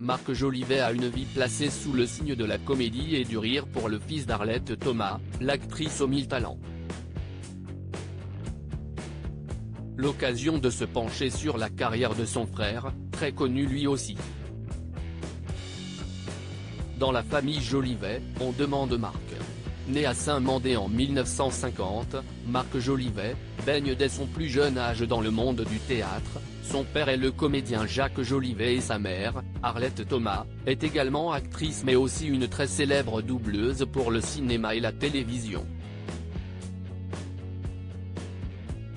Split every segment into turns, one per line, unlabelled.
Marc Jolivet a une vie placée sous le signe de la comédie et du rire pour le fils d'Arlette Thomas, l'actrice aux 1000 talents. L'occasion de se pencher sur la carrière de son frère, très connu lui aussi. Dans la famille Jolivet, on demande Marc. Né à Saint-Mandé en 1950, Marc Jolivet baigne dès son plus jeune âge dans le monde du théâtre. Son père est le comédien Jacques Jolivet et sa mère, Arlette Thomas, est également actrice mais aussi une très célèbre doubleuse pour le cinéma et la télévision.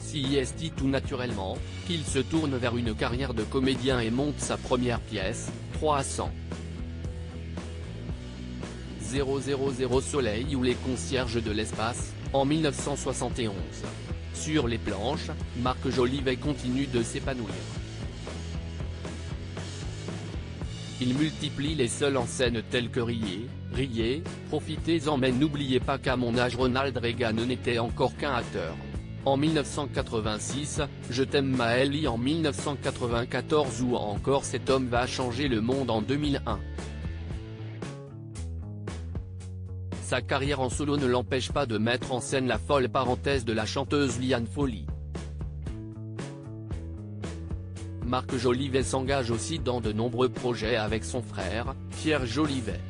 Si est tout naturellement, qu'il se tourne vers une carrière de comédien et monte sa première pièce, 300 000 Soleil ou Les concierges de l'espace, en 1971. Sur les planches, Marc Jolivet continue de s'épanouir. Il multiplie les seuls en scène tels que Riez, profitez-en mais n'oubliez pas qu'à mon âge Ronald Reagan n'était encore qu'un acteur. En 1986, Je t'aime Maëlie en 1994 ou encore Cet homme va changer le monde en 2001. Sa carrière en solo ne l'empêche pas de mettre en scène la folle parenthèse de la chanteuse Liane Folly. Marc Jolivet s'engage aussi dans de nombreux projets avec son frère, Pierre Jolivet.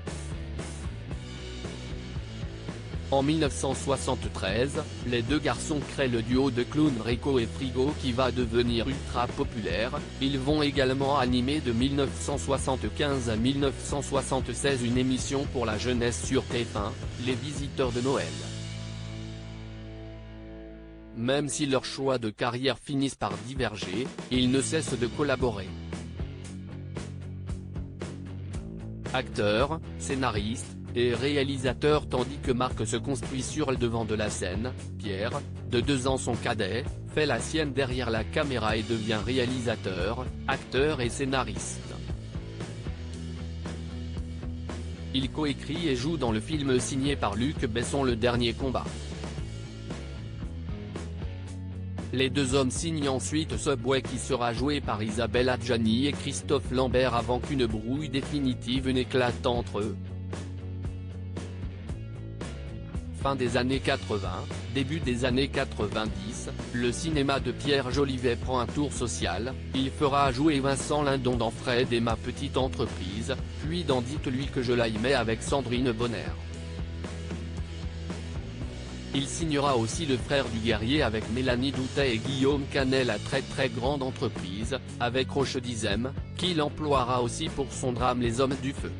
En 1973, les deux garçons créent le duo de clowns Rico et Frigo qui va devenir ultra populaire. Ils vont également animer de 1975 à 1976 une émission pour la jeunesse sur TF1, Les Visiteurs de Noël. Même si leurs choix de carrière finissent par diverger, ils ne cessent de collaborer. Acteur, scénariste et réalisateur tandis que Marc se construit sur le devant de la scène, Pierre, de 2 ans son cadet, fait la sienne derrière la caméra et devient réalisateur, acteur et scénariste. Il coécrit et joue dans le film signé par Luc Besson Le Dernier Combat. Les deux hommes signent ensuite Subway qui sera joué par Isabelle Adjani et Christophe Lambert avant qu'une brouille définitive n'éclate entre eux. Fin des années 80, début des années 90, le cinéma de Pierre Jolivet prend un tour social, il fera jouer Vincent Lindon dans Fred et ma petite entreprise, puis dans Dites-lui que je l'aimais avec Sandrine Bonner. Il signera aussi Le Frère du Guerrier avec Mélanie Doutet et Guillaume Canet la très grande entreprise, avec Roche Dizem, qu'il emploiera aussi pour son drame Les Hommes du Feu.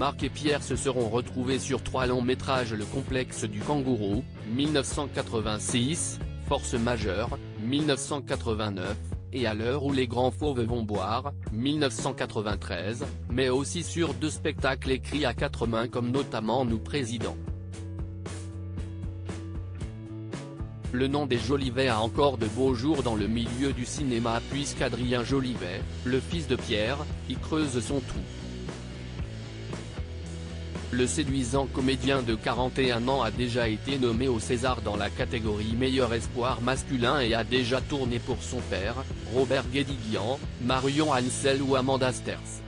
Marc et Pierre se seront retrouvés sur 3 longs métrages Le Complexe du Kangourou, 1986, Force majeure, 1989, et À l'heure où les grands fauves vont boire, 1993, mais aussi sur 2 spectacles écrits à 4 mains comme notamment Nous Président. Le nom des Jolivet a encore de beaux jours dans le milieu du cinéma puisqu'Adrien Jolivet, le fils de Pierre, y creuse son trou. Le séduisant comédien de 41 ans a déjà été nommé au César dans la catégorie meilleur espoir masculin et a déjà tourné pour son père, Robert Guédiguian, Marion Ansel ou Amanda Sters.